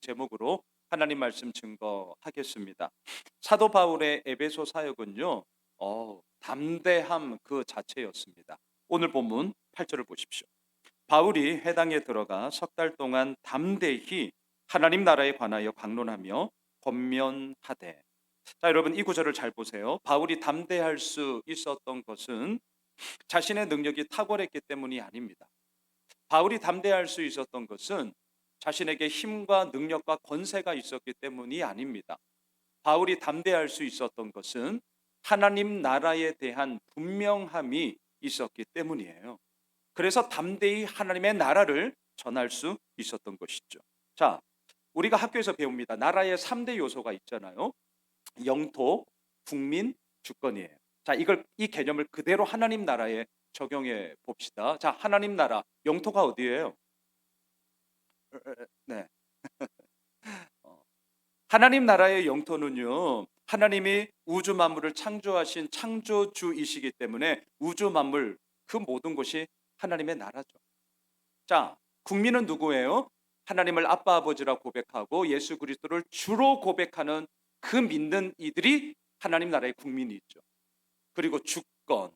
제목으로 하나님 말씀 증거하겠습니다. 사도 바울의 에베소 사역은요, 담대함 그 자체였습니다. 오늘 본문 8절을 보십시오. 바울이 회당에 들어가 석 달 동안 담대히 하나님 나라에 관하여 강론하며 권면하되. 자, 여러분 이 구절을 잘 보세요. 바울이 담대할 수 있었던 것은 자신의 능력이 탁월했기 때문이 아닙니다. 바울이 담대할 수 있었던 것은 자신에게 힘과 능력과 권세가 있었기 때문이 아닙니다. 바울이 담대할 수 있었던 것은 하나님 나라에 대한 분명함이 있었기 때문이에요. 그래서 담대히 하나님의 나라를 전할 수 있었던 것이죠. 자, 우리가 학교에서 배웁니다. 나라의 3대 요소가 있잖아요. 영토, 국민, 주권이에요. 자, 이 개념을 그대로 하나님 나라에 적용해 봅시다. 자, 하나님 나라, 영토가 어디예요? 네. 하나님 나라의 영토는요, 하나님이 우주 만물을 창조하신 창조주이시기 때문에 우주 만물 그 모든 것이 하나님의 나라죠. 자, 국민은 누구예요? 하나님을 아빠 아버지라 고백하고 예수 그리스도를 주로 고백하는 그 믿는 이들이 하나님 나라의 국민이 있죠. 그리고 주권,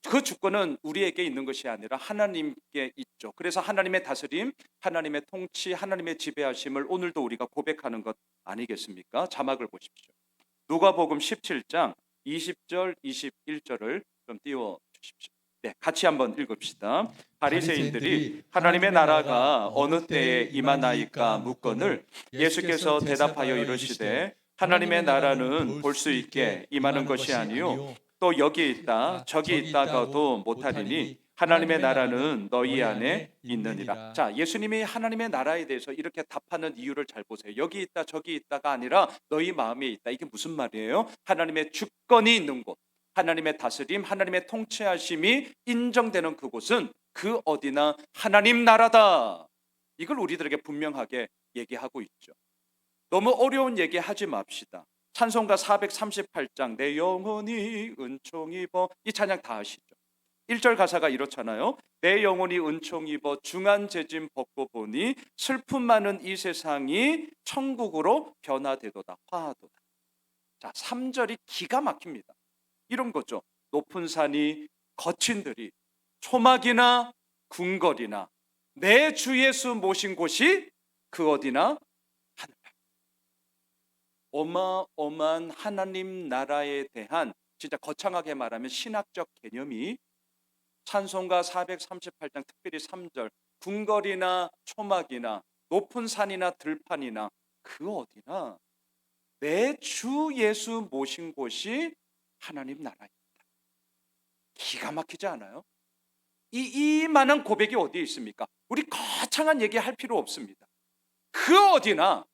그 주권은 우리에게 있는 것이 아니라 하나님께 있죠. 그래서 하나님의 다스림, 하나님의 통치, 하나님의 지배하심을 오늘도 우리가 고백하는 것 아니겠습니까? 자막을 보십시오. 누가복음 17장 20절 21절을 좀 띄워 주십시오. 네, 같이 한번 읽읍시다. 바리새인들이 하나님의 나라가 어느 때에 임하나이까 묻거늘 예수께서 대답하여 이르시되 하나님의 나라는 볼 수 있게 임하는 것이 아니요 또 여기 있다 저기 있다가도 못하리니 하나님의 나라는 너희 안에 있느니라. 자, 예수님이 하나님의 나라에 대해서 이렇게 답하는 이유를 잘 보세요. 여기 있다 저기 있다가 아니라 너희 마음에 있다. 이게 무슨 말이에요? 하나님의 주권이 있는 곳, 하나님의 다스림, 하나님의 통치하심이 인정되는 그곳은 그 어디나 하나님 나라다. 이걸 우리들에게 분명하게 얘기하고 있죠. 너무 어려운 얘기 하지 맙시다. 찬송가 438장 내 영혼이 은총 입어, 이 찬양 다 아시죠? 1절 가사가 이렇잖아요. 내 영혼이 은총 입어 중한 재짐 벗고 보니 슬픔 많은 이 세상이 천국으로 변화되도다. 화하도다. 자, 3절이 기가 막힙니다. 이런 거죠. 높은 산이 거친 들이 초막이나 궁궐이나 내 주 예수 모신 곳이 그 어디나 하늘나라. 어마어마한 하나님 나라에 대한 진짜 거창하게 말하면 신학적 개념이 찬송가 438장 특별히 3절 궁궐이나 초막이나 높은 산이나 들판이나 그 어디나 내 주 예수 모신 곳이 하나님 나라입니다. 기가 막히지 않아요? 이만한 고백이 어디에 있습니까? 우리 거창한 얘기 할 필요 없습니다. 그 어디나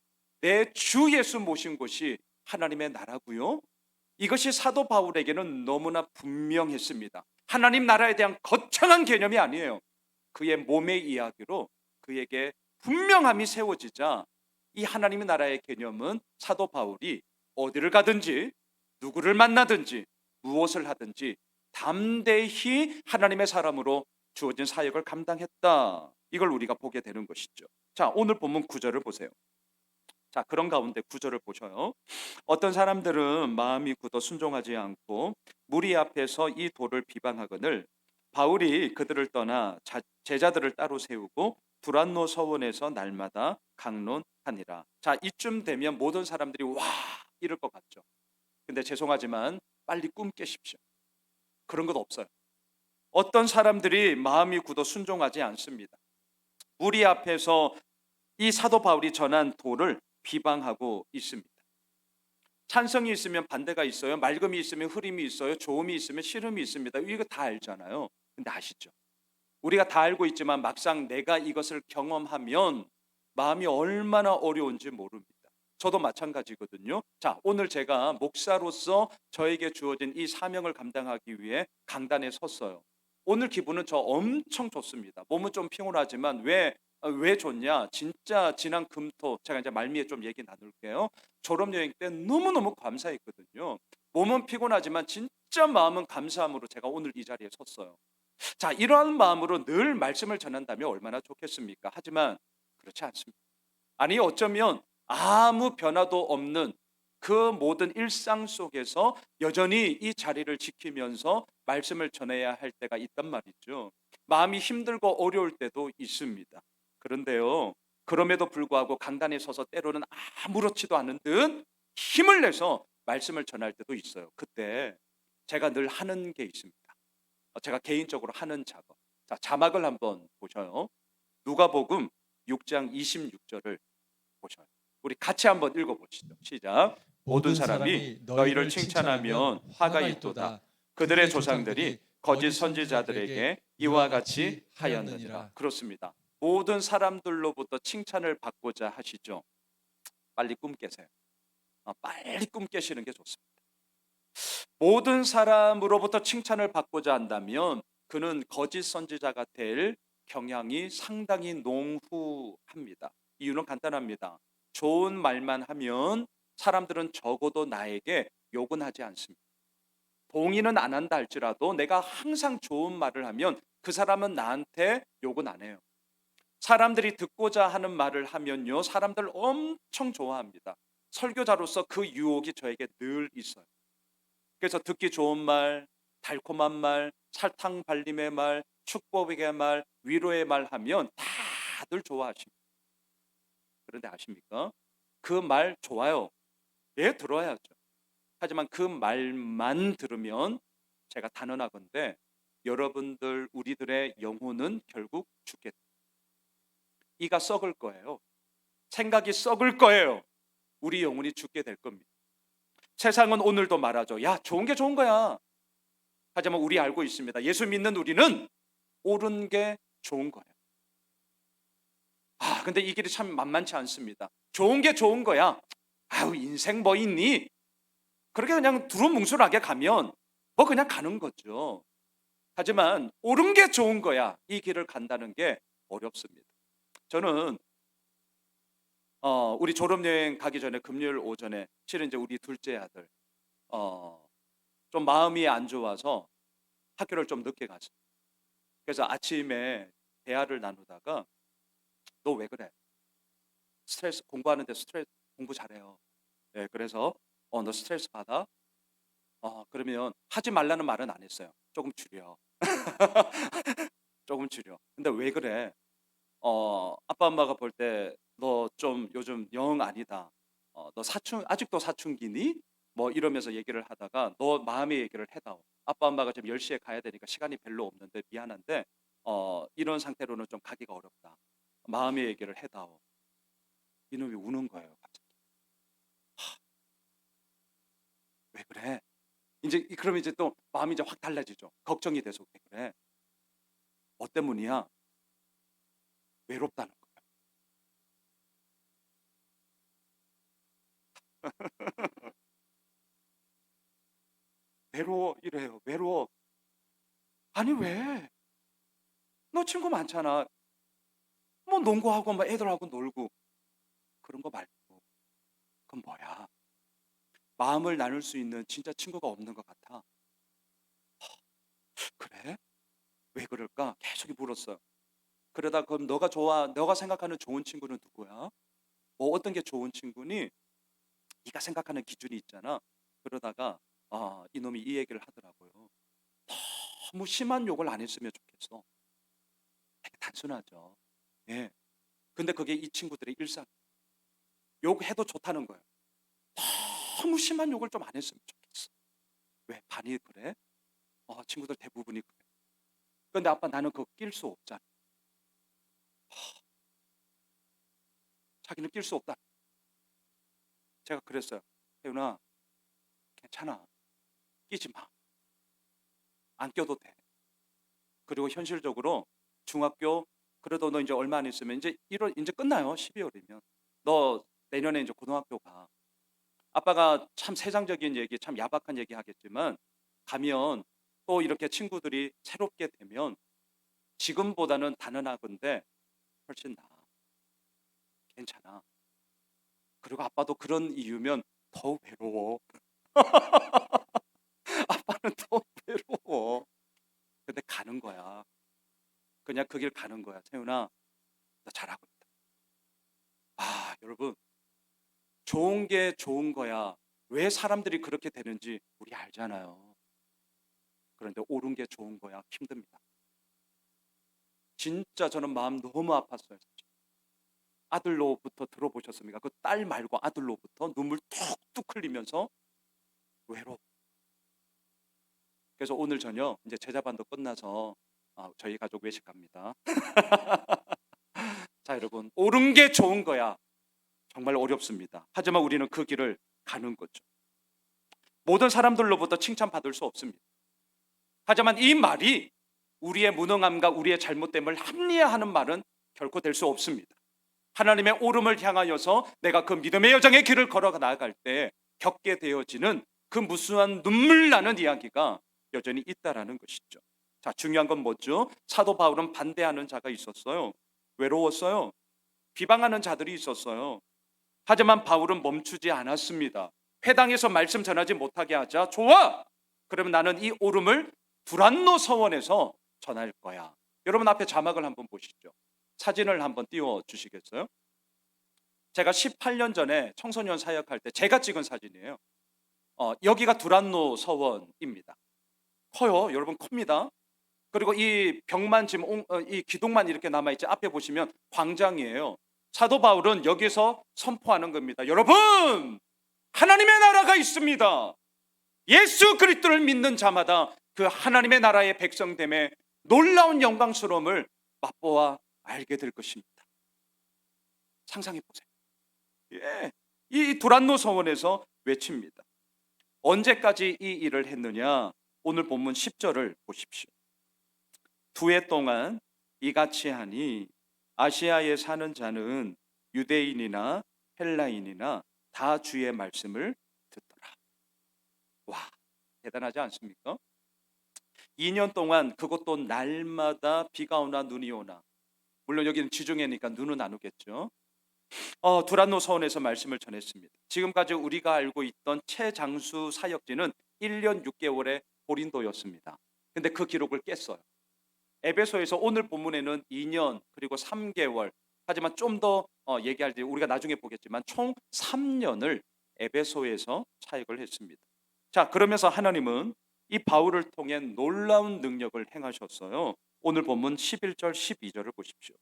내 주 예수 모신 곳이 하나님의 나라고요. 이것이 사도 바울에게는 너무나 분명했습니다. 하나님 나라에 대한 거창한 개념이 아니에요. 그의 몸의 이야기로 그에게 분명함이 세워지자 이 하나님의 나라의 개념은 사도 바울이 어디를 가든지 누구를 만나든지 무엇을 하든지 담대히 하나님의 사람으로 주어진 사역을 감당했다. 이걸 우리가 보게 되는 것이죠. 자, 오늘 본문 9절을 보세요. 자, 그런 가운데 9절을 보셔요. 어떤 사람들은 마음이 굳어 순종하지 않고 무리 앞에서 이 도를 비방하거늘 바울이 그들을 떠나 제자들을 따로 세우고 두란노 서원에서 날마다 강론하니라. 자, 이쯤 되면 모든 사람들이 와 이럴 것 같죠. 근데 죄송하지만 빨리 꿈 깨십시오. 그런 것 없어요. 어떤 사람들이 마음이 굳어 순종하지 않습니다. 무리 앞에서 이 사도 바울이 전한 도를 비방하고 있습니다. 찬성이 있으면 반대가 있어요. 맑음이 있으면 흐림이 있어요. 좋음이 있으면 싫음이 있습니다. 이거 다 알잖아요. 근데 아시죠? 우리가 다 알고 있지만 막상 내가 이것을 경험하면 마음이 얼마나 어려운지 모릅니다. 저도 마찬가지거든요. 자, 오늘 제가 목사로서 저에게 주어진 이 사명을 감당하기 위해 강단에 섰어요. 오늘 기분은 저 엄청 좋습니다. 몸은 좀 피곤하지만 왜 좋냐? 진짜 지난 금토 제가 이제 말미에 좀 얘기 나눌게요. 졸업여행 때 너무너무 감사했거든요. 몸은 피곤하지만 진짜 마음은 감사함으로 제가 오늘 이 자리에 섰어요. 자, 이러한 마음으로 늘 말씀을 전한다면 얼마나 좋겠습니까? 하지만 그렇지 않습니다. 아니 어쩌면 아무 변화도 없는 그 모든 일상 속에서 여전히 이 자리를 지키면서 말씀을 전해야 할 때가 있단 말이죠. 마음이 힘들고 어려울 때도 있습니다. 그런데요, 그럼에도 불구하고 강단에 서서 때로는 아무렇지도 않은 듯 힘을 내서 말씀을 전할 때도 있어요. 그때 제가 늘 하는 게 있습니다. 제가 개인적으로 하는 작업. 자, 자막을 한번 보셔요. 누가복음 6장 26절을 보셔요. 우리 같이 한번 읽어보시죠. 시작. 모든 모든 사람이 사람이 너희를 너희를 칭찬하면 칭찬하면 화가 화가 있도다. 있도다. 그들의 그들의 조상들이 조상들이 거짓 거짓 선지자들에게 선지자들에게 이와 이와 같이 같이 하였느니라. 하였느니라. 그렇습니다. 모든 사람들로부터 칭찬을 받고자 하시죠. 빨리 꿈 깨세요. 빨리 꿈 깨시는 게 좋습니다. 모든 사람으로부터 칭찬을 받고자 한다면 그는 거짓 선지자가 될 경향이 상당히 농후합니다. 이유는 간단합니다. 좋은 말만 하면 사람들은 적어도 나에게 욕은 하지 않습니다. 동의는 안 한다 할지라도 내가 항상 좋은 말을 하면 그 사람은 나한테 욕은 안 해요. 사람들이 듣고자 하는 말을 하면요, 사람들 엄청 좋아합니다. 설교자로서 그 유혹이 저에게 늘 있어요. 그래서 듣기 좋은 말, 달콤한 말, 설탕 발림의 말, 축복의 말, 위로의 말 하면 다들 좋아하십니다. 그런데 아십니까? 그 말 좋아요. 예, 들어야죠. 하지만 그 말만 들으면 제가 단언하건대 여러분들 우리들의 영혼은 결국 죽겠다. 이가 썩을 거예요. 생각이 썩을 거예요. 우리 영혼이 죽게 될 겁니다. 세상은 오늘도 말하죠. 야, 좋은 게 좋은 거야. 하지만 우리 알고 있습니다. 예수 믿는 우리는 옳은 게 좋은 거예요. 근데 이 길이 참 만만치 않습니다. 좋은 게 좋은 거야. 아유, 인생 뭐 있니? 그렇게 그냥 두루뭉술하게 가면 뭐 그냥 가는 거죠. 하지만 옳은 게 좋은 거야. 이 길을 간다는 게 어렵습니다. 저는 우리 졸업여행 가기 전에 금요일 오전에 실은 이제 우리 둘째 아들 좀 마음이 안 좋아서 학교를 좀 늦게 갔어요. 그래서 아침에 대화를 나누다가 너 왜 그래? 스트레스 공부하는데 스트레스 공부 잘해요. 예, 그래서 너 스트레스 받아? 그러면 하지 말라는 말은 안 했어요. 조금 줄여. 조금 줄여. 근데 왜 그래? 아빠 엄마가 볼 때 너 좀 요즘 영 아니다. 너 사춘 아직도 사춘기니? 뭐 이러면서 얘기를 하다가 너 마음의 얘기를 해다오. 아빠 엄마가 지금 10시에 가야 되니까 시간이 별로 없는데 미안한데 이런 상태로는 좀 가기가 어렵다. 마음의 얘기를 해다오. 이놈이 우는 거예요, 갑자기. 왜 그래? 이제 그러면 이제 또 마음이 이제 확 달라지죠. 걱정이 돼서 왜 그래? 뭐 때문이야? 외롭다는 거예요. 외로워 이래요. 외로워. 아니 왜? 너 친구 많잖아. 뭐 농구하고 막 애들하고 놀고 그런 거 말고 그건 뭐야? 마음을 나눌 수 있는 진짜 친구가 없는 것 같아. 그래? 왜 그럴까? 계속 물었어요. 그러다 그럼 너가 생각하는 좋은 친구는 누구야? 뭐 어떤 게 좋은 친구니? 네가 생각하는 기준이 있잖아. 그러다가 이놈이 이 얘기를 하더라고요. 너무 심한 욕을 안 했으면 좋겠어. 되게 단순하죠. 예. 근데 그게 이 친구들의 일상. 욕해도 좋다는 거예요. 너무 심한 욕을 좀 안 했으면 좋겠어. 왜? 반이 그래? 친구들 대부분이 그래. 근데 아빠 나는 그거 낄 수 없잖아. 자기는 낄 수 없다. 제가 그랬어요. 혜윤아, 괜찮아. 끼지 마. 안 껴도 돼. 그리고 현실적으로 중학교 그래도 너 이제 얼마 안 있으면 이제 1월 이제 끝나요. 12월이면. 너 내년에 이제 고등학교 가. 아빠가 참 세상적인 얘기, 참 야박한 얘기 하겠지만 가면 또 이렇게 친구들이 새롭게 되면 지금보다는 단언하건대 훨씬 나아. 괜찮아. 그리고 아빠도 그런 이유면 더 외로워. 아빠는 더 외로워. 근데 가는 거야. 그냥 그 길 가는 거야. 태훈아, 너 잘하고 있다. 여러분, 좋은 게 좋은 거야. 왜 사람들이 그렇게 되는지 우리 알잖아요. 그런데 옳은 게 좋은 거야 힘듭니다. 진짜 저는 마음 너무 아팠어요. 아들로부터 들어보셨습니까? 그 딸 말고 아들로부터 눈물 툭툭 흘리면서 외롭. 그래서 오늘 저녁 이제 제자반도 끝나서 저희 가족 외식 갑니다. 자, 여러분, 옳은 게 좋은 거야. 정말 어렵습니다. 하지만 우리는 그 길을 가는 거죠. 모든 사람들로부터 칭찬받을 수 없습니다. 하지만 이 말이 우리의 무능함과 우리의 잘못됨을 합리화하는 말은 결코 될 수 없습니다. 하나님의 옳음을 향하여서 내가 그 믿음의 여정의 길을 걸어 나아갈 때 겪게 되어지는 그 무수한 눈물 나는 이야기가 여전히 있다라는 것이죠. 자, 중요한 건 뭐죠? 사도 바울은 반대하는 자가 있었어요. 외로웠어요. 비방하는 자들이 있었어요. 하지만 바울은 멈추지 않았습니다. 회당에서 말씀 전하지 못하게 하자. 좋아! 그러면 나는 이 옳음을 두란노 서원에서 전할 거야. 여러분 앞에 자막을 한번 보시죠. 사진을 한번 띄워 주시겠어요? 제가 18년 전에 청소년 사역할 때 제가 찍은 사진이에요. 여기가 두란노 서원입니다. 커요. 여러분 큽니다. 그리고 이 벽만 지금 이 기둥만 이렇게 남아있지. 앞에 보시면 광장이에요. 사도 바울은 여기서 선포하는 겁니다. 여러분, 하나님의 나라가 있습니다. 예수 그리스도를 믿는 자마다 그 하나님의 나라의 백성됨의 놀라운 영광스러움을 맛보아 알게 될 것입니다. 상상해 보세요. 예, 이 두란노 서원에서 외칩니다. 언제까지 이 일을 했느냐? 오늘 본문 10절을 보십시오. 2해 동안 이같이 하니 아시아에 사는 자는 유대인이나 헬라인이나 다 주의 말씀을 듣더라. 와, 대단하지 않습니까? 2년 동안 그것도 날마다 비가 오나 눈이 오나, 물론 여기는 지중해니까 눈은 안 오겠죠. 두란노 서원에서 말씀을 전했습니다. 지금까지 우리가 알고 있던 최장수 사역지는 1년 6개월의 고린도였습니다. 근데 그 기록을 깼어요. 에베소에서 오늘 본문에는 2년 그리고 3개월, 하지만 좀 더 얘기할 때 우리가 나중에 보겠지만 총 3년을 에베소에서 사역을 했습니다. 자, 그러면서 하나님은 이 바울을 통해 놀라운 능력을 행하셨어요. 오늘 본문 11절 12절을 보십시오.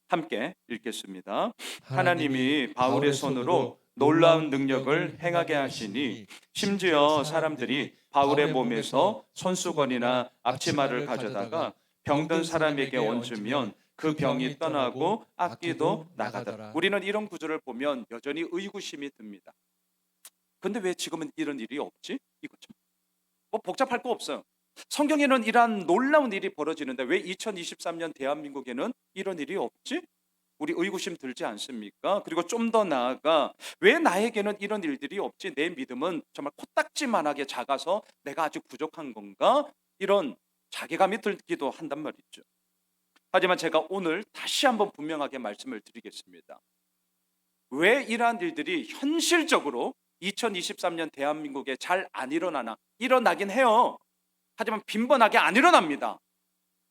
함께 읽겠습니다. 하나님이 바울의 손으로 놀라운 능력을 행하게 하시니 심지어 사람들이 바울의 몸에서 손수건이나 앞치마를 가져다가 병든 사람에게 얹으면 그 병이 떠나고 악기도 나가더라. 우리는 이런 구절을 보면 여전히 의구심이 듭니다. 근데 왜 지금은 이런 일이 없지? 이거죠. 뭐 복잡할 거 없어요. 성경에는 이러한 놀라운 일이 벌어지는데 왜 2023년 대한민국에는 이런 일이 없지? 우리 의구심 들지 않습니까? 그리고 좀 더 나아가 왜 나에게는 이런 일들이 없지? 내 믿음은 정말 코딱지만하게 작아서 내가 아직 부족한 건가? 이런 자괴감이 들기도 한단 말이죠. 하지만 제가 오늘 다시 한번 분명하게 말씀을 드리겠습니다. 왜 이러한 일들이 현실적으로 2023년 대한민국에 잘 안 일어나나? 일어나긴 해요. 하지만 빈번하게 안 일어납니다.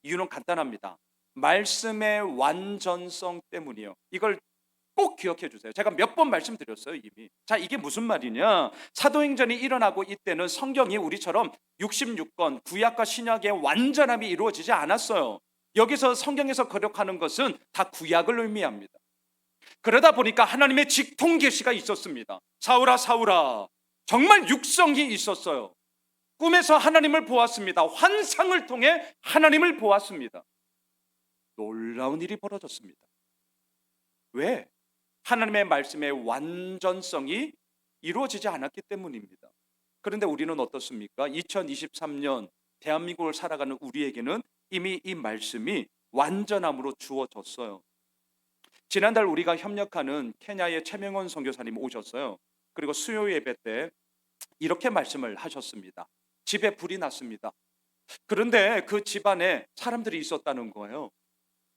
이유는 간단합니다. 말씀의 완전성 때문이에요. 이걸 꼭 기억해 주세요. 제가 몇 번 말씀드렸어요 이미. 자, 이게 무슨 말이냐? 사도행전이 일어나고 이때는 성경이 우리처럼 66권 구약과 신약의 완전함이 이루어지지 않았어요. 여기서 성경에서 거력하는 것은 다 구약을 의미합니다. 그러다 보니까 하나님의 직통 계시가 있었습니다. 사울아 사울아, 정말 육성이 있었어요. 꿈에서 하나님을 보았습니다. 환상을 통해 하나님을 보았습니다. 놀라운 일이 벌어졌습니다. 왜? 하나님의 말씀의 완전성이 이루어지지 않았기 때문입니다. 그런데 우리는 어떻습니까? 2023년 대한민국을 살아가는 우리에게는 이미 이 말씀이 완전함으로 주어졌어요. 지난달 우리가 협력하는 케냐의 최명원 선교사님 오셨어요. 그리고 수요 예배 때 이렇게 말씀을 하셨습니다. 집에 불이 났습니다. 그런데 그 집안에 사람들이 있었다는 거예요.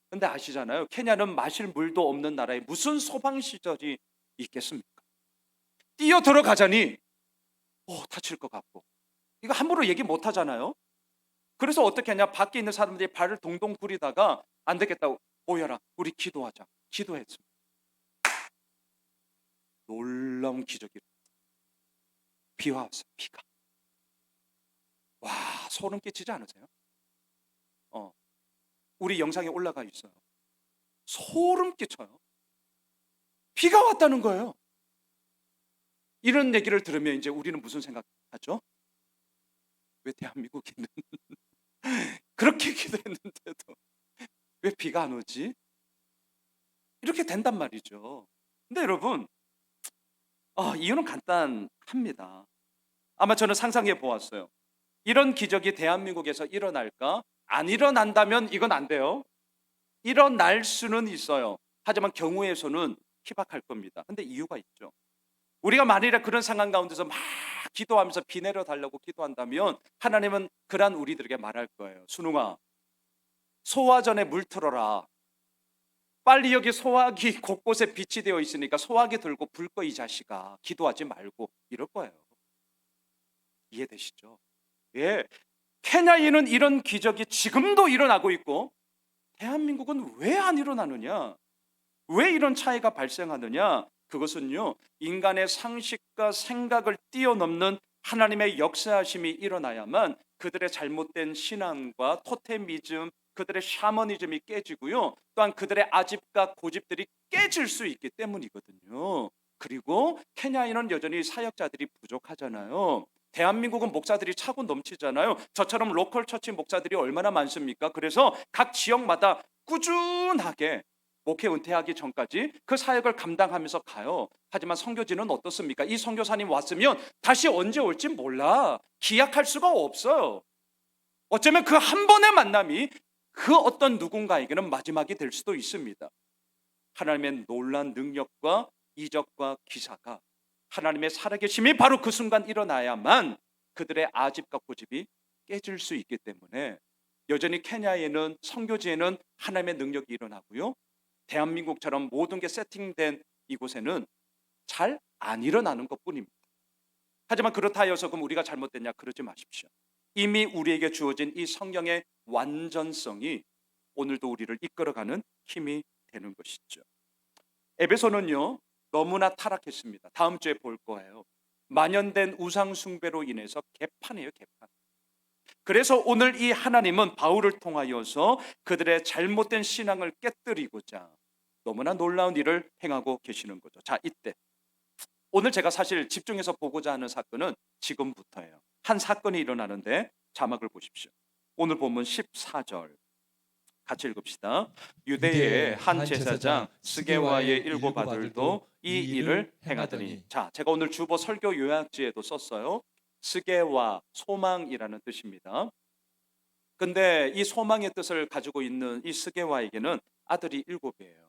근데 아시잖아요. 케냐는 마실 물도 없는 나라에 무슨 소방시설이 있겠습니까? 뛰어 들어가자니 다칠 것 같고, 이거 함부로 얘기 못 하잖아요. 그래서 어떻게 하냐, 밖에 있는 사람들이 발을 동동 구리다가 안 되겠다고 모여라, 우리 기도하자. 기도했습니다. 놀라운 기적이 비가 왔어요. 비가. 와, 소름 끼치지 않으세요? 우리 영상에 올라가 있어요. 소름 끼쳐요. 비가 왔다는 거예요. 이런 얘기를 들으면 이제 우리는 무슨 생각하죠? 왜 대한민국에는 그렇게 기도했는데도 왜 비가 안 오지? 이렇게 된단 말이죠. 근데 여러분, 이유는 간단합니다. 아마 저는 상상해 보았어요. 이런 기적이 대한민국에서 일어날까? 안 일어난다면 이건 안 돼요. 일어날 수는 있어요. 하지만 경우에서는 희박할 겁니다. 근데 이유가 있죠. 우리가 만일에 그런 상황 가운데서 막 기도하면서 비 내려 달라고 기도한다면 하나님은 그러한 우리들에게 말할 거예요. 순웅아, 소화전에 물 틀어라. 빨리 여기 소화기 곳곳에 빛이 되어 있으니까 소화기 들고 불 꺼 이 자식아. 기도하지 말고 이럴 거예요. 이해되시죠? 예. 케냐에는 이런 기적이 지금도 일어나고 있고 대한민국은 왜 안 일어나느냐? 왜 이런 차이가 발생하느냐? 그것은요, 인간의 상식과 생각을 뛰어넘는 하나님의 역사하심이 일어나야만 그들의 잘못된 신앙과 토테미즘, 그들의 샤머니즘이 깨지고요, 또한 그들의 아집과 고집들이 깨질 수 있기 때문이거든요. 그리고 케냐에는 여전히 사역자들이 부족하잖아요. 대한민국은 목사들이 차고 넘치잖아요. 저처럼 로컬 처치 목사들이 얼마나 많습니까? 그래서 각 지역마다 꾸준하게 목회 은퇴하기 전까지 그 사역을 감당하면서 가요. 하지만 선교지는 어떻습니까? 이 선교사님 왔으면 다시 언제 올지 몰라. 기약할 수가 없어요. 어쩌면 그 한 번의 만남이 그 어떤 누군가에게는 마지막이 될 수도 있습니다. 하나님의 놀라운 능력과 이적과 기사가, 하나님의 살아계심이 바로 그 순간 일어나야만 그들의 아집과 고집이 깨질 수 있기 때문에 여전히 케냐에는, 선교지에는 하나님의 능력이 일어나고요, 대한민국처럼 모든 게 세팅된 이곳에는 잘 안 일어나는 것뿐입니다. 하지만 그렇다 하여서 그럼 우리가 잘못됐냐? 그러지 마십시오. 이미 우리에게 주어진 이 성경의 완전성이 오늘도 우리를 이끌어가는 힘이 되는 것이죠. 에베소는요, 너무나 타락했습니다. 다음 주에 볼 거예요. 만연된 우상 숭배로 인해서 개판이에요, 개판. 그래서 오늘 이 하나님은 바울을 통하여서 그들의 잘못된 신앙을 깨뜨리고자 너무나 놀라운 일을 행하고 계시는 거죠. 자, 이때 오늘 제가 사실 집중해서 보고자 하는 사건은 지금부터예요. 한 사건이 일어나는데 자막을 보십시오. 오늘 본문 14절 같이 읽읍시다. 유대의 한 제사장 스게와의 일곱 아들도 이 일을 행하더니. 자, 제가 오늘 주보 설교 요약지에도 썼어요. 스게와, 소망이라는 뜻입니다. 근데 이 소망의 뜻을 가지고 있는 이 스게와에게는 아들이 7이에요.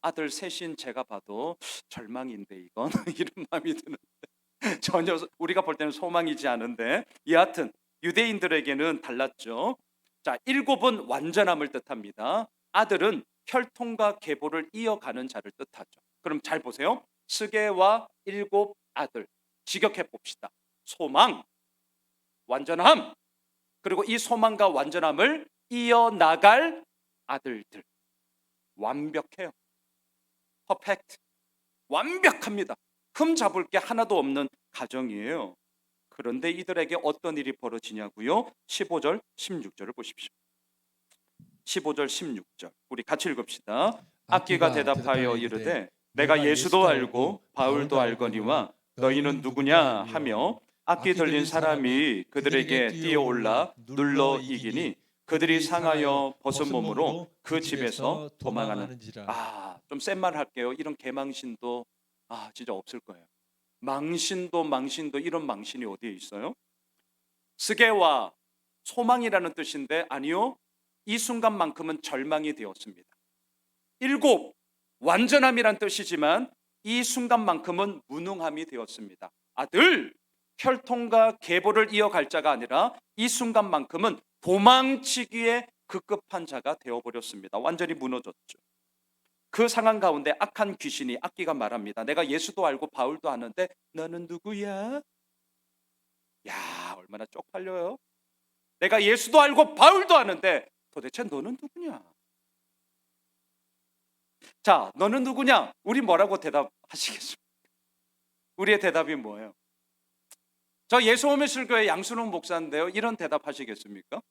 아들 셋인 제가 봐도 절망인데 이건 이런 마음이 드는데 전혀 우리가 볼 때는 소망이지 않은데, 여하튼 유대인들에게는 달랐죠. 자, 7은 완전함을 뜻합니다. 아들은 혈통과 계보를 이어가는 자를 뜻하죠. 그럼 잘 보세요. 스게와 7 아들 직역해 봅시다. 소망, 완전함, 그리고 이 소망과 완전함을 이어나갈 아들들. 완벽해요. 퍼펙트. 완벽합니다. 흠 잡을 게 하나도 없는 가정이에요. 그런데 이들에게 어떤 일이 벌어지냐고요? 15절, 16절을 보십시오. 15절, 16절 우리 같이 읽읍시다. 악기가 대답하여 이르되 내가 예수도 알고 바울도 알거니와 너희는 누구냐 하며 악기 들린 사람이 그들에게 뛰어올라 눌러 이기니 그들이 상하여 벗은 몸으로 그 집에서 도망하는지라. 좀 센 말 할게요. 이런 개망신도 진짜 없을 거예요. 망신도 이런 망신이 어디에 있어요? 스게와 소망이라는 뜻인데 아니요, 이 순간만큼은 절망이 되었습니다. 7 완전함이란 뜻이지만 이 순간만큼은 무능함이 되었습니다. 아들, 혈통과 계보를 이어갈 자가 아니라 이 순간만큼은 도망치기에 급급한 자가 되어버렸습니다. 완전히 무너졌죠. 그 상황 가운데 악한 귀신이, 악기가 말합니다. 내가 예수도 알고 바울도 아는데 너는 누구야? 야, 얼마나 쪽팔려요. 내가 예수도 알고 바울도 아는데 도대체 너는 누구냐? 자, 너는 누구냐? 우리 뭐라고 대답하시겠습니까? 우리의 대답이 뭐예요? 저 예수오메실교회 양순홍 목사인데요. 이런 대답하시겠습니까?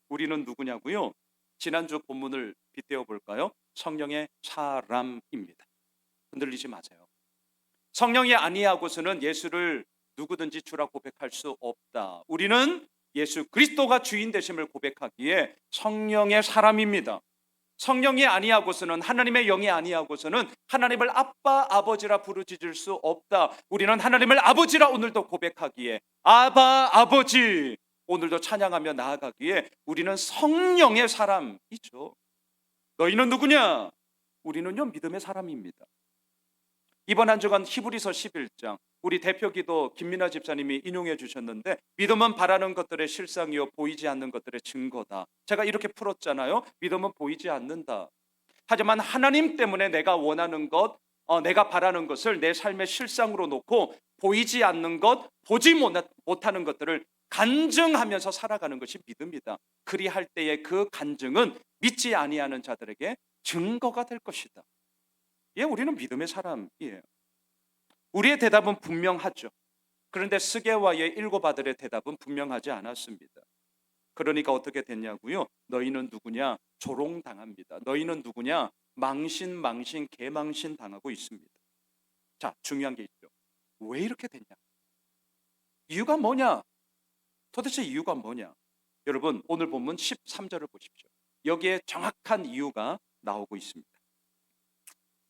우리는 누구냐고요? 지난주 본문을 빗대어 볼까요? 성령의 사람입니다. 흔들리지 마세요. 성령이 아니하고서는 예수를 누구든지 주라 고백할 수 없다. 우리는 예수 그리스도가 주인 되심을 고백하기에 성령의 사람입니다. 성령이 아니하고서는, 하나님의 영이 아니하고서는 하나님을 아빠 아버지라 부르짖을 수 없다. 우리는 하나님을 아버지라 오늘도 고백하기에, 아바 아버지, 오늘도 찬양하며 나아가기에 우리는 성령의 사람이죠. 너희는 누구냐? 우리는요, 믿음의 사람입니다. 이번 한 주간 히브리서 11장, 우리 대표기도 김민아 집사님이 인용해 주셨는데, 믿음은 바라는 것들의 실상이요 보이지 않는 것들의 증거다. 제가 이렇게 풀었잖아요. 믿음은 보이지 않는다. 하지만 하나님 때문에 내가 원하는 것, 내가 바라는 것을 내 삶의 실상으로 놓고 보이지 않는 것, 보지 못하는 것들을 간증하면서 살아가는 것이 믿음이다. 그리할 때의 그 간증은 믿지 아니하는 자들에게 증거가 될 것이다. 예, 우리는 믿음의 사람이에요. 우리의 대답은 분명하죠. 그런데 스게와의 일곱 아들의 대답은 분명하지 않았습니다. 그러니까 어떻게 됐냐고요? 너희는 누구냐? 조롱당합니다. 너희는 누구냐? 망신 개망신 당하고 있습니다. 자, 중요한 게 있죠. 왜 이렇게 됐냐? 이유가 뭐냐? 도대체 이유가 뭐냐? 여러분, 오늘 본문 13절을 보십시오. 여기에 정확한 이유가 나오고 있습니다.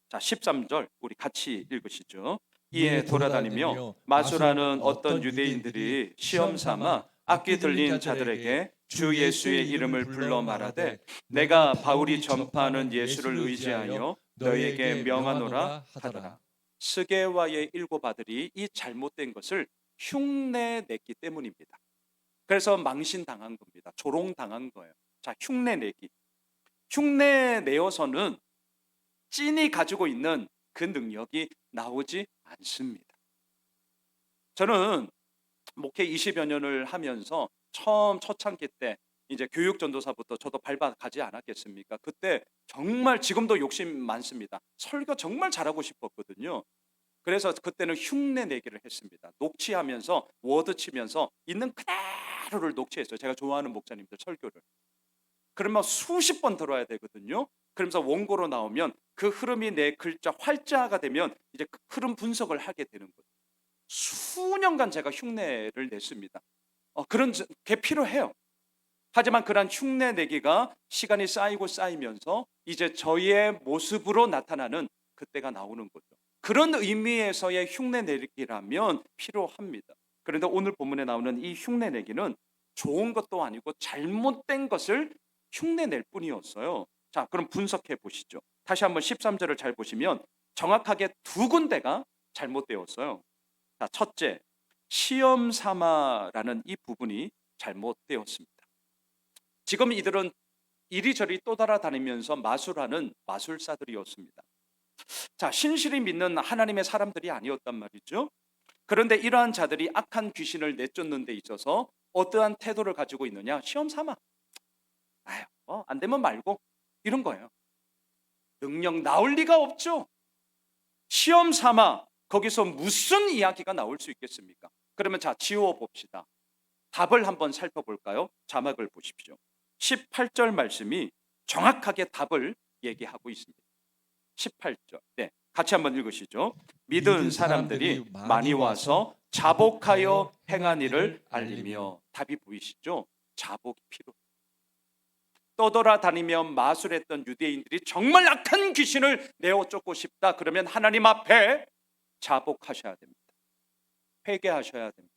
자, 13절 우리 같이 읽으시죠. 이에 돌아다니며 마술하는 어떤 유대인들이 시험 삼아 악기 들린 자들에게 주 예수의 이름을 불러 말하되 내가 바울이 전파하는 예수를 의지하여 너희에게 명하노라 하더라. 스게와의 일곱 아들이 이 잘못된 것을 흉내냈기 때문입니다. 그래서 망신당한 겁니다. 조롱당한 거예요. 자, 흉내내기. 흉내내어서는 찐이 가지고 있는 그 능력이 나오지 않습니다. 저는 목회 20여 년을 하면서 처음 초창기 때 이제 교육전도사부터 저도 밟아가지 않았겠습니까? 그때 정말, 지금도 욕심 많습니다. 설교 정말 잘하고 싶었거든요. 그래서 그때는 흉내 내기를 했습니다. 녹취하면서 워드 치면서 있는 그대로를 녹취했어요. 제가 좋아하는 목사님들 설교를. 그러면 수십 번 들어야 되거든요. 그러면서 원고로 나오면 그 흐름이 내 글자 활자가 되면 이제 그 흐름 분석을 하게 되는 거예요. 수년간 제가 흉내를 냈습니다. 그런 게 필요해요. 하지만 그런 흉내 내기가 시간이 쌓이고 쌓이면서 이제 저의 모습으로 나타나는 그때가 나오는 거죠. 그런 의미에서의 흉내 내기라면 필요합니다. 그런데 오늘 본문에 나오는 이 흉내 내기는 좋은 것도 아니고 잘못된 것을 흉내낼 뿐이었어요. 자, 그럼 분석해 보시죠. 다시 한번 13절을 잘 보시면 정확하게 두 군데가 잘못되었어요. 자, 첫째, 시험 삼아라는 이 부분이 잘못되었습니다. 지금 이들은 이리저리 떠돌아다니면서 마술하는 마술사들이었습니다. 자, 신실히 믿는 하나님의 사람들이 아니었단 말이죠. 그런데 이러한 자들이 악한 귀신을 내쫓는 데 있어서 어떠한 태도를 가지고 있느냐? 시험 삼아. 안 되면 말고, 이런 거예요. 능력 나올 리가 없죠. 시험 삼아. 거기서 무슨 이야기가 나올 수 있겠습니까? 그러면 자, 지워 봅시다. 답을 한번 살펴볼까요? 자막을 보십시오. 18절 말씀이 정확하게 답을 얘기하고 있습니다. 18절. 네, 같이 한번 읽으시죠. 믿은 사람들이 많이 와서 자복하여 행한 일을 알리며. 답이 보이시죠? 자복이 필요해요. 떠돌아다니며 마술했던 유대인들이 정말 악한 귀신을 내어 쫓고 싶다. 그러면 하나님 앞에 자복하셔야 됩니다. 회개하셔야 됩니다.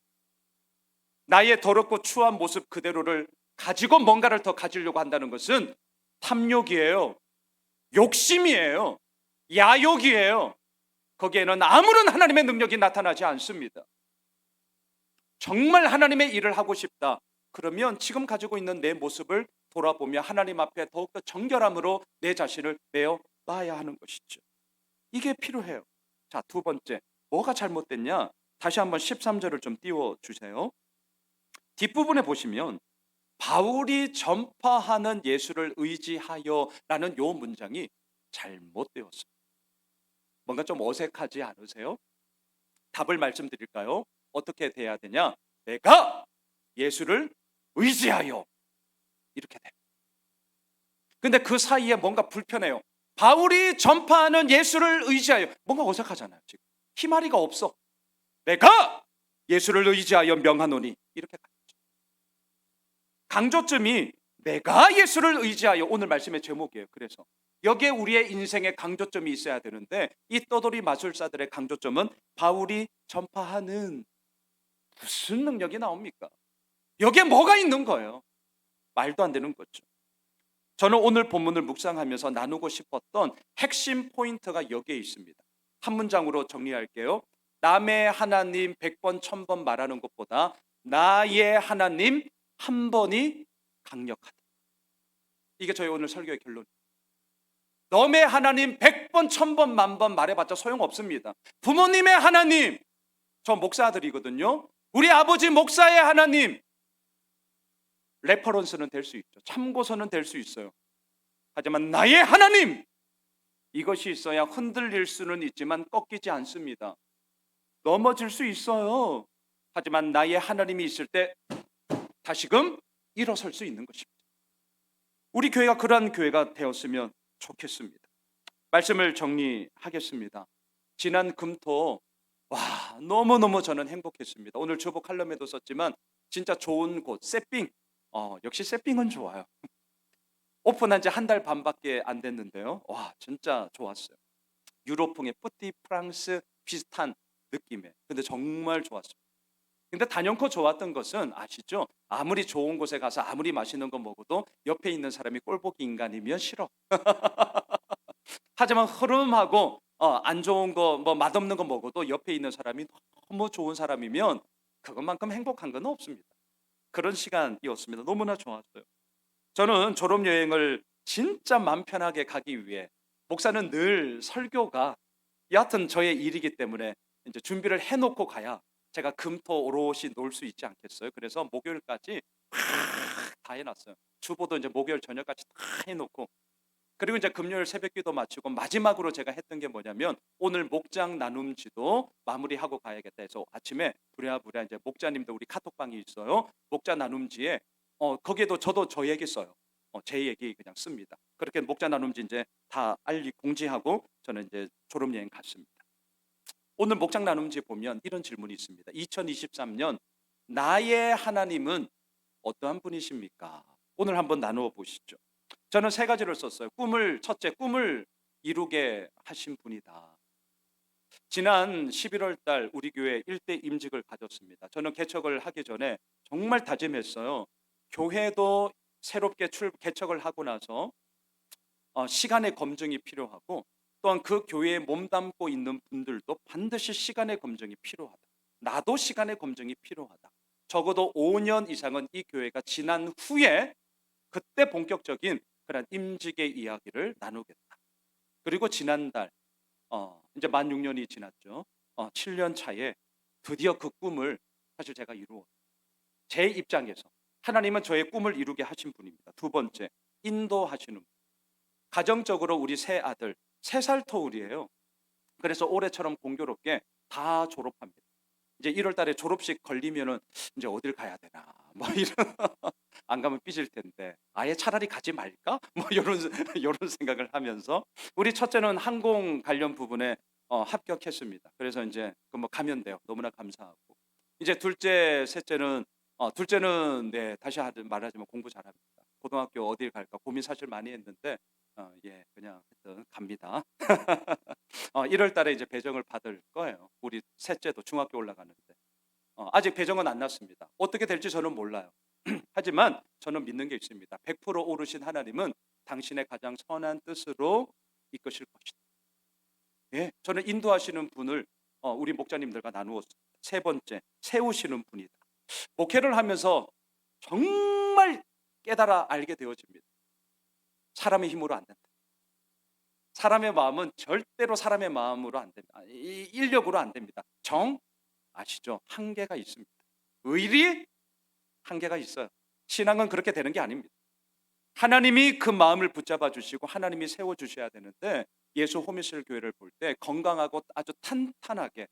나의 더럽고 추한 모습 그대로를 가지고 뭔가를 더 가지려고 한다는 것은 탐욕이에요. 욕심이에요. 야욕이에요. 거기에는 아무런 하나님의 능력이 나타나지 않습니다. 정말 하나님의 일을 하고 싶다. 그러면 지금 가지고 있는 내 모습을 돌아보며 하나님 앞에 더욱더 정결함으로 내 자신을 내어 놔야 하는 것이죠. 이게 필요해요. 자, 두 번째, 뭐가 잘못됐냐? 다시 한번 13절을 좀 띄워주세요. 뒷부분에 보시면 바울이 전파하는 예수를 의지하여 라는 요 문장이 잘못되었습니다. 뭔가 좀 어색하지 않으세요? 답을 말씀드릴까요? 어떻게 돼야 되냐? 내가 예수를 의지하여 이렇게 돼. 근데 그 사이에 뭔가 불편해요. 바울이 전파하는 예수를 의지하여 뭔가 어색하잖아요. 지금 희마리가 없어. 내가 예수를 의지하여 명하노니 이렇게 가죠. 강조점이 내가 예수를 의지하여 오늘 말씀의 제목이에요. 그래서 여기에 우리의 인생의 강조점이 있어야 되는데 이 떠돌이 마술사들의 강조점은 바울이 전파하는 무슨 능력이 나옵니까? 여기에 뭐가 있는 거예요? 말도 안 되는 거죠. 저는 오늘 본문을 묵상하면서 나누고 싶었던 핵심 포인트가 여기에 있습니다. 한 문장으로 정리할게요. 남의 하나님 100번 1000번 말하는 것보다 나의 하나님 한 번이 강력하다. 이게 저희 오늘 설교의 결론입니다. 너의 하나님 100번 1000번 만번 말해봤자 소용없습니다. 부모님의 하나님, 저 목사들이거든요. 우리 아버지 목사의 하나님, 레퍼런스는 될 수 있죠. 참고서는 될 수 있어요. 하지만 나의 하나님, 이것이 있어야 흔들릴 수는 있지만 꺾이지 않습니다. 넘어질 수 있어요. 하지만 나의 하나님이 있을 때 다시금 일어설 수 있는 것입니다. 우리 교회가 그러한 교회가 되었으면 좋겠습니다. 말씀을 정리하겠습니다. 지난 금토 너무너무 저는 행복했습니다. 오늘 주보 칼럼에도 썼지만 진짜 좋은 곳 세핑, 역시 세핑은 좋아요. 오픈한 지 한 달 반밖에 안 됐는데요. 진짜 좋았어요. 유로풍의 뿌띠 프랑스 비슷한 느낌에. 근데 정말 좋았어요. 근데 단연코 좋았던 것은 아시죠? 아무리 좋은 곳에 가서 아무리 맛있는 거 먹어도 옆에 있는 사람이 꼴보기 인간이면 싫어. 하지만 흐름하고 안 좋은 거, 맛없는 거 먹어도 옆에 있는 사람이 너무 좋은 사람이면 그것만큼 행복한 건 없습니다. 그런 시간이었습니다. 너무나 좋았어요. 저는 졸업여행을 진짜 마음 편하게 가기 위해 목사는 늘 설교가 여하튼 저의 일이기 때문에 이제 준비를 해놓고 가야 제가 금토 오롯이 놀 수 있지 않겠어요. 그래서 목요일까지 다 해놨어요. 주보도 이제 목요일 저녁까지 다 해놓고 그리고 이제 금요일 새벽기도 마치고 마지막으로 제가 했던 게 뭐냐면 오늘 목장 나눔지도 마무리하고 가야겠다 해서 아침에 부랴부랴 이제 목자님들 우리 카톡방이 있어요. 목자 나눔지에 거기에도 저도 저 얘기 써요. 제 얘기 그냥 씁니다. 그렇게 목자 나눔지 이제 다 공지하고 저는 이제 졸업여행 갔습니다. 오늘 목장 나눔지 보면 이런 질문이 있습니다. 2023년 나의 하나님은 어떠한 분이십니까? 오늘 한번 나누어 보시죠. 저는 세 가지를 썼어요. 첫째, 꿈을 이루게 하신 분이다. 지난 11월 달 우리 교회 일대 임직을 가졌습니다. 저는 개척을 하기 전에 정말 다짐했어요. 교회도 새롭게 개척을 하고 나서 시간의 검증이 필요하고 또한 그 교회에 몸담고 있는 분들도 반드시 시간의 검증이 필요하다. 나도 시간의 검증이 필요하다. 적어도 5년 이상은 이 교회가 지난 후에 그때 본격적인 그런 임직의 이야기를 나누겠다. 그리고 지난달 이제 만 6년이 지났죠. 7년 차에 드디어 그 꿈을 사실 제가 이루었어요. 제 입장에서 하나님은 저의 꿈을 이루게 하신 분입니다. 두 번째, 인도하시는 분. 가정적으로 우리 세 아들 3살 터울이에요. 그래서 올해처럼 공교롭게 다 졸업합니다. 이제 1월 달에 졸업식 걸리면은 이제 어딜 가야 되나 이런 안 가면 삐질 텐데 아예 차라리 가지 말까 이런 생각을 하면서 우리 첫째는 항공 관련 부분에 합격했습니다. 그래서 이제 가면 돼요. 너무나 감사하고 이제 둘째, 셋째는 둘째는 네 다시 말하자면 공부 잘합니다. 고등학교 어딜 갈까 고민 사실 많이 했는데 그냥 하여튼 갑니다. 1월 달에 이제 배정을 받을 거예요. 우리 셋째도 중학교 올라가는데 아직 배정은 안 났습니다. 어떻게 될지 저는 몰라요. 하지만 저는 믿는 게 있습니다. 100% 오르신 하나님은 당신의 가장 선한 뜻으로 이끄실 것이다. 예, 저는 인도하시는 분을 우리 목자님들과 나누었습니다. 세 번째, 세우시는 분이다. 목회를 하면서 정말 깨달아 알게 되어집니다. 사람의 힘으로 안 된다. 사람의 마음은 절대로 사람의 마음으로 안 된다. 인력으로 안 됩니다. 아시죠? 한계가 있습니다. 의리 한계가 있어요. 신앙은 그렇게 되는 게 아닙니다. 하나님이 그 마음을 붙잡아 주시고 하나님이 세워 주셔야 되는데 예수 호미실 교회를 볼 때 건강하고 아주 탄탄하게,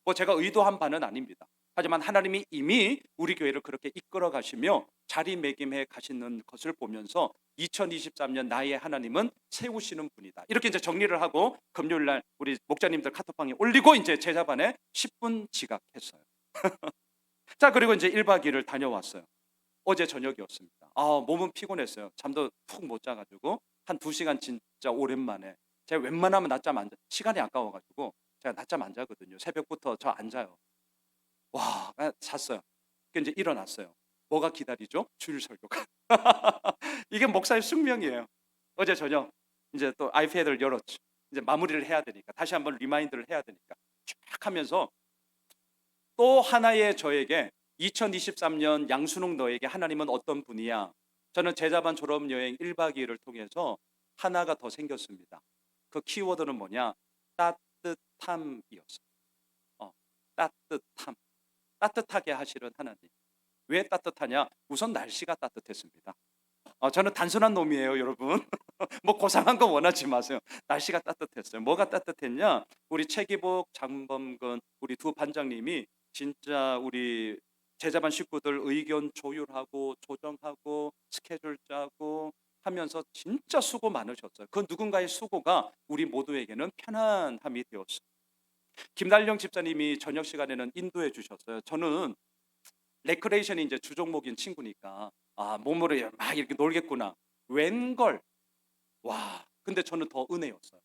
뭐 제가 의도한 바는 아닙니다. 하지만 하나님이 이미 우리 교회를 그렇게 이끌어 가시며 자리매김해 가시는 것을 보면서 2023년 나의 하나님은 세우시는 분이다. 이렇게 이제 정리를 하고 금요일 날 우리 목자님들 카톡방에 올리고 이제 제자반에 10분 지각했어요. 자, 그리고 이제 1박 2일을 다녀왔어요. 어제 저녁이었습니다. 몸은 피곤했어요. 잠도 푹 못 자가지고 한 2시간 진짜 오랜만에, 제가 웬만하면 낮잠 안 자, 시간이 아까워가지고 제가 낮잠 안 자거든요. 새벽부터 저 안 자요. 와, 잤어요. 이제 일어났어요. 뭐가 기다리죠? 주일 설교가. 이게 목사의 숙명이에요. 어제 저녁 이제 또 아이패드를 열었죠. 이제 마무리를 해야 되니까, 다시 한번 리마인드를 해야 되니까 쫙 하면서 또 하나의 저에게 2023년 양순웅 너에게 하나님은 어떤 분이야? 저는 제자반 졸업여행 1박 2일을 통해서 하나가 더 생겼습니다. 그 키워드는 뭐냐? 따뜻함이었어요. 따뜻함. 따뜻하게 하시는 하나님. 왜 따뜻하냐? 우선 날씨가 따뜻했습니다. 저는 단순한 놈이에요, 여러분. 뭐 고상한 거 원하지 마세요. 날씨가 따뜻했어요. 뭐가 따뜻했냐? 우리 최기복, 장범근, 우리 두 반장님이 진짜 우리 제자반 식구들 의견 조율하고 조정하고 스케줄 짜고 하면서 진짜 수고 많으셨어요. 그 누군가의 수고가 우리 모두에게는 편안함이 되었어요. 김달령 집사님이 저녁 시간에는 인도해 주셨어요. 저는 레크레이션이 이제 주종목인 친구니까 몸으로 막 이렇게 놀겠구나. 웬걸. 와, 근데 저는 더 은혜였어요.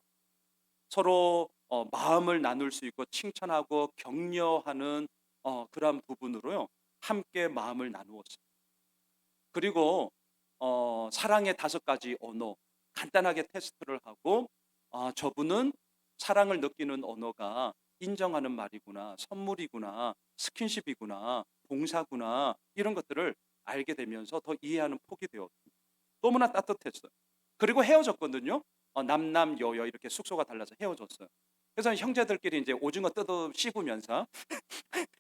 서로 마음을 나눌 수 있고 칭찬하고 격려하는 그런 부분으로요, 함께 마음을 나누었어요. 그리고 사랑의 5가지 언어 간단하게 테스트를 하고, 저분은 사랑을 느끼는 언어가 인정하는 말이구나, 선물이구나, 스킨십이구나, 봉사구나, 이런 것들을 알게 되면서 더 이해하는 폭이 되었습니다. 너무나 따뜻했어요. 그리고 헤어졌거든요. 남남여여 이렇게 숙소가 달라서 헤어졌어요. 그래서 형제들끼리 이제 오징어 뜯어 씹으면서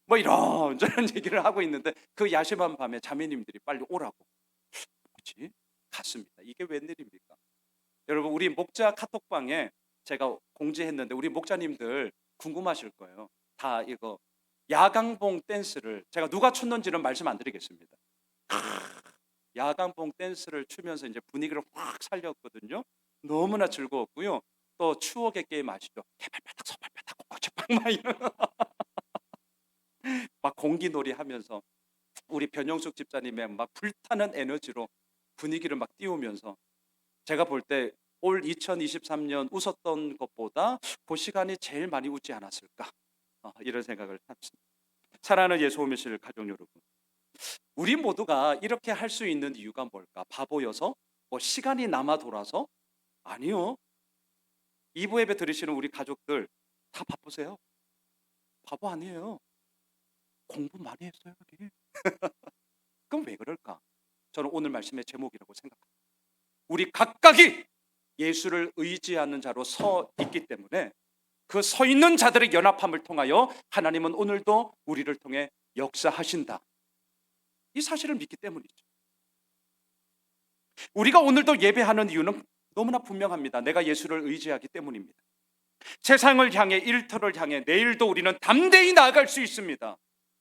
뭐 이런저런 얘기를 하고 있는데, 그 야심한 밤에 자매님들이 빨리 오라고. 뭐지? 갔습니다. 이게 웬일입니까? 여러분, 우리 목자 카톡방에 제가 공지했는데 우리 목자님들 궁금하실 거예요. 다 이거 야광봉 댄스를 제가 누가 췄는지는 말씀 안 드리겠습니다. 야광봉 댄스를 추면서 이제 분위기를 확 살렸거든요. 너무나 즐거웠고요. 또 추억의 게임 아시죠? 개발바닥, 서발바닥, 꼬꼬치빵 막 이런 막 공기놀이 하면서 우리 변영숙 집사님의 막 불타는 에너지로 분위기를 막 띄우면서 제가 볼 때 올 2023년 웃었던 것보다 그 시간이 제일 많이 웃지 않았을까, 이런 생각을 합니다. 사랑하는 예수 오미실 가족 여러분, 우리 모두가 이렇게 할 수 있는 이유가 뭘까? 바보여서? 뭐 시간이 남아 돌아서? 아니요. 2부 예배 들으시는 우리 가족들 다 바쁘세요. 바보 아니에요. 공부 많이 했어요, 여기. 그럼 왜 그럴까? 저는 오늘 말씀의 제목이라고 생각합니다. 우리 각각이 예수를 의지하는 자로 서 있기 때문에 그 서 있는 자들의 연합함을 통하여 하나님은 오늘도 우리를 통해 역사하신다. 이 사실을 믿기 때문이죠. 우리가 오늘도 예배하는 이유는 너무나 분명합니다. 내가 예수를 의지하기 때문입니다. 세상을 향해, 일터를 향해 내일도 우리는 담대히 나아갈 수 있습니다.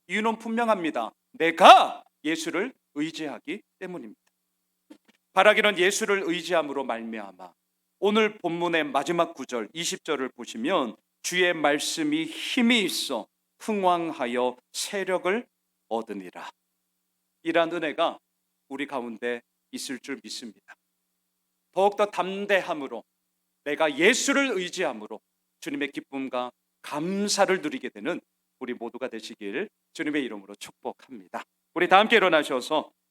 이유는 분명합니다. 내가 예수를 의지하기 때문입니다. 바라기는 예수를 의지함으로 말미암아. 오늘 본문의 마지막 구절 20절을 보시면 주의 말씀이 힘이 있어 흥왕하여 세력을 얻으니라. 이러한 은혜가 우리 가운데 있을 줄 믿습니다. 더욱더 담대함으로 내가 예수를 의지함으로 주님의 기쁨과 감사를 누리게 되는 우리 모두가 되시길 주님의 이름으로 축복합니다. 우리 다 함께 일어나셔서